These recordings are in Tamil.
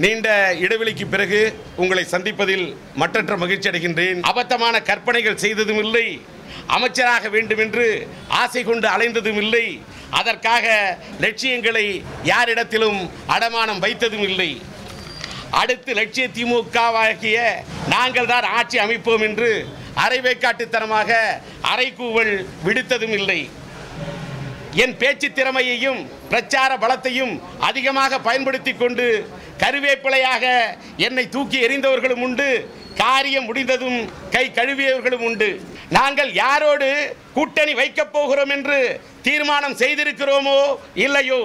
நீண்ட இடைவெளிக்கு பிறகு உங்களை சந்திப்பதில் மற்றற்ற மகிழ்ச்சி அடைகின்றேன். அபத்தமான கற்பனைகள் செய்ததும் இல்லை, அமைச்சராக வேண்டும் என்று ஆசை கொண்டு அலைந்ததும் இல்லை, அதற்காக லட்சியங்களை யாரிடத்திலும் அடமானம் வைத்ததும் இல்லை. அடுத்து லட்சிய திமுகவாகிய நாங்கள் தான் ஆட்சி அமைப்போம் என்று அரைவேக்காட்டுத்தனமாக அரைக்கூவல் விடுத்ததும் இல்லை. என் பேச்சு திறமையையும் பிரச்சார பலத்தையும் அதிகமாக பயன்படுத்தி கொண்டு கருவேப்பிலையாக என்னை தூக்கி எறிந்தவர்களும் உண்டு, காரியம் முடிந்ததும் கை கழுவியவர்களும் உண்டு. நாங்கள் யாரோடு கூட்டணி வைக்கப் போகிறோம் என்று தீர்மானம் செய்திருக்கிறோமோ இல்லையோ,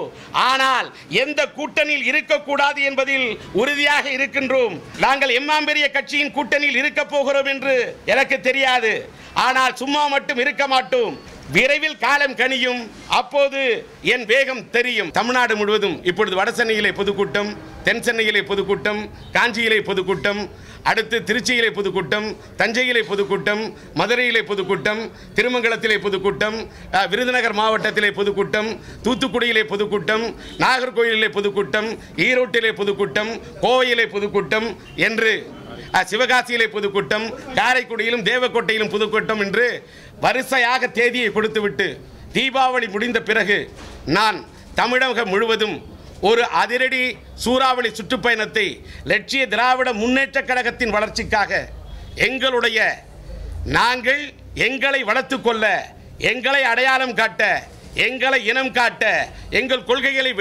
ஆனால் எந்த கூட்டணியில் இருக்கக்கூடாது என்பதில் உறுதியாக இருக்கின்றோம். நாங்கள் எம்மாம்பெரிய கட்சியின் கூட்டணியில் இருக்கப் போகிறோம் என்று எனக்கு தெரியாது, ஆனால் சும்மா மட்டும் இருக்க மாட்டோம். விரைவில் காலம் கனியும், அப்போது என் வேகம் தெரியும். தமிழ்நாடு முழுவதும் இப்பொழுது வட சென்னையிலே பொதுக்கூட்டம், தென் சென்னையிலே பொதுக்கூட்டம், காஞ்சியிலே பொதுக்கூட்டம், அடுத்து திருச்சியிலே பொதுக்கூட்டம், தஞ்சையிலே பொதுக்கூட்டம், மதுரையிலே பொதுக்கூட்டம், திருமங்கலத்திலே பொதுக்கூட்டம், விருதுநகர் மாவட்டத்திலே பொதுக்கூட்டம், தூத்துக்குடியிலே பொதுக்கூட்டம், நாகர்கோயிலிலே பொதுக்கூட்டம், ஈரோட்டிலே பொதுக்கூட்டம், கோவையிலே பொதுக்கூட்டம் என்று சிவகாசியிலே பொதுக்கூட்டம், காரைக்குடியிலும் தேவக்கோட்டையிலும் பொதுக்கூட்டம் என்று வரிசையாக தேதியை கொடுத்துவிட்டு தீபாவளி முடிந்த பிறகு நான் தமிழகம் முழுவதும் ஒரு அதிரடி சூறாவளி சுற்றுப்பயணத்தை லட்சிய திராவிட முன்னேற்ற கழகத்தின் வளர்ச்சிக்காக நாங்கள் எங்களை வளர்த்துக்கொள்ள, எங்களை அடையாளம் காட்ட, எங்களை இனம் காட்ட, எங்கள் கொள்கைகளை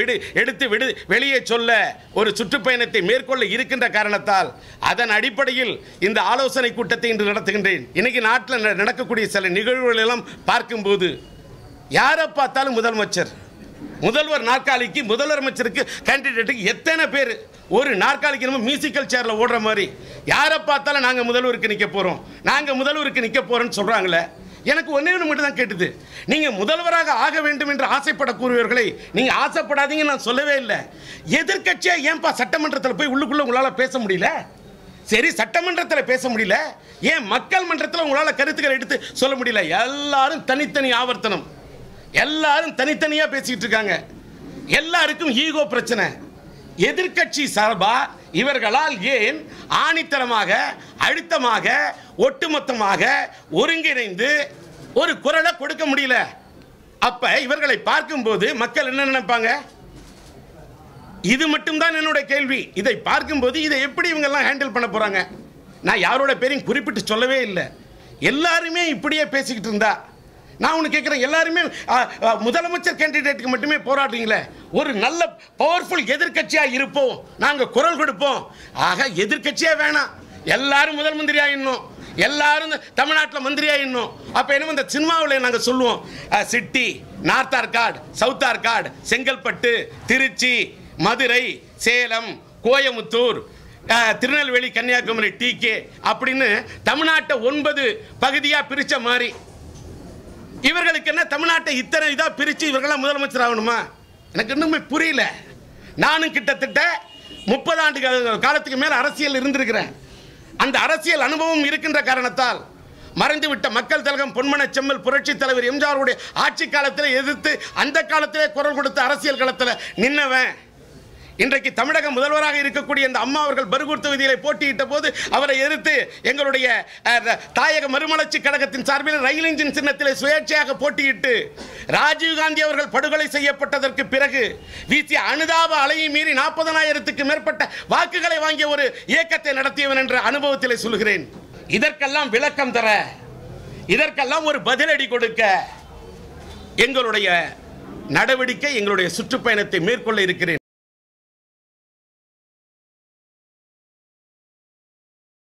எடுத்து வெளியே சொல்ல ஒரு சுற்றுப்பயணத்தை மேற்கொள்ள இருக்கின்ற காரணத்தால் அதன் அடிப்படையில் இந்த ஆலோசனை கூட்டத்தை இன்று நடத்துகின்றேன். இன்னைக்கு நாட்டில் நடக்கக்கூடிய சில நிகழ்வுகள் எல்லாம் பார்க்கும்போது யாரை பார்த்தாலும் முதல்வர் நாற்காலிக்கு, முதல்வர் அமைச்சருக்கு, கேண்டிடேட்டுக்கு எத்தனை பேர் ஒரு நாற்காலிக்கு நம்ம மியூசிக்கல் சேரில் ஓடுற மாதிரி யாரை பார்த்தாலும் நாங்கள் முதல்வருக்கு நிற்க போகிறோம், நாங்கள் முதல்வருக்கு நிற்க போகிறோன்னு சொல்கிறாங்களே. எனக்கு ஒன்றே ஒன்று மட்டும் தான் கேட்டுது, நீங்கள் முதல்வராக ஆக வேண்டும் என்று ஆசைப்படக்கூடியவர்களை நீங்கள் ஆசைப்படாதீங்கன்னு நான் சொல்லவே இல்லை. எதிர்க்கட்சியாக ஏன்பா சட்டமன்றத்தில் போய் உள்ளுக்குள்ளே உங்களால் பேச முடியல? சரி, சட்டமன்றத்தில் பேச முடியல, ஏன் மக்கள் மன்றத்தில் உங்களால் கருத்துக்களை எடுத்து சொல்ல முடியல? எல்லாரும் தனித்தனி ஆவர்த்தனம், எல்லாரும் தனித்தனியாக பேசிக்கிட்டு இருக்காங்க, எல்லாருக்கும் ஈகோ பிரச்சனை. எதிர்க்கட்சி சார்பா இவர்களால் ஏன் ஆணித்தரமாக, அழுத்தமாக, ஒட்டுமொத்தமாக ஒருங்கிணைந்து ஒரு குரலை கொடுக்க முடியல? அப்ப இவர்களை பார்க்கும்போது மக்கள் என்ன நினைப்பாங்க? இது மட்டும்தான் என்னுடைய கேள்வி. இதை பார்க்கும்போது இதை எப்படி இவங்கெல்லாம் ஹேண்டில் பண்ண போறாங்க? நான் யாரோட பேரையும் குறிப்பிட்டு சொல்லவே இல்லை. எல்லாருமே இப்படியே பேசிக்கிட்டு இருந்தா நான் ஒன்று கேட்குறேன், எல்லாருமே முதலமைச்சர் கேண்டிடேட்டுக்கு மட்டுமே போராடுறீங்களே, ஒரு நல்ல பவர்ஃபுல் எதிர்க்கட்சியாக இருப்போம், நாங்கள் குரல் கொடுப்போம். ஆக எதிர்க்கட்சியாக வேணாம், எல்லாரும் முதல் மந்திரி ஆயிடணும், எல்லாரும் தமிழ்நாட்டில் மந்திரி ஆயிடணும். அப்போ என்ன இந்த சினிமாவில் நாங்கள் சொல்லுவோம், city, north Arcot, south Arcot, Chengalpattu, Trichy, Madurai, Salem, Coimbatore, Tirunelveli, Kanyakumari, டிகே அப்படின்னு தமிழ்நாட்டை 9 பகுதியாக பிரித்த மாதிரி இவர்களுக்கு என்ன தமிழ்நாட்டை இத்தனை இதாக பிரித்து இவர்களாம் முதலமைச்சர் ஆகணுமா? எனக்கு இன்னுமே புரியல. நானும் கிட்டத்தட்ட 30 ஆண்டு காலத்துக்கு மேலே அரசியல் இருந்திருக்கிறேன். அந்த அரசியல் அனுபவம் இருக்கின்ற காரணத்தால் மறைந்துவிட்ட மக்கள் திலகம் பொன்மன செம்மல் புரட்சி தலைவர் எம்ஜிஆருடைய ஆட்சி காலத்தில் எதிர்த்து அந்த காலத்திலே குரல் கொடுத்த அரசியல் களத்தில் நின்னவன். இன்றைக்கு தமிழக முதல்வராக இருக்கக்கூடிய இந்த அம்மா அவர்கள் பர்கூர் தொகுதியில் போட்டியிட்ட போது அவரை எதிர்த்து எங்களுடைய தாயக மறுமலர்ச்சி கழகத்தின் சார்பில் ரயில் இன்ஜின் சின்னத்திலே சுயேட்சையாக போட்டியிட்டு ராஜீவ்காந்தி அவர்கள் படுகொலை செய்யப்பட்டதற்கு பிறகு வீசிய அனுதாப அலையை மீறி 40,000க்கு மேற்பட்ட வாக்குகளை வாங்கிய ஒரு இயக்கத்தை நடத்தியவன் என்ற அனுபவத்திலே சொல்கிறேன். இதற்கெல்லாம் விளக்கம் தர, இதற்கெல்லாம் ஒரு பதிலடி கொடுக்க எங்களுடைய நடவடிக்கை, எங்களுடைய சுற்றுப்பயணத்தை மேற்கொள்ள இருக்கிறேன்.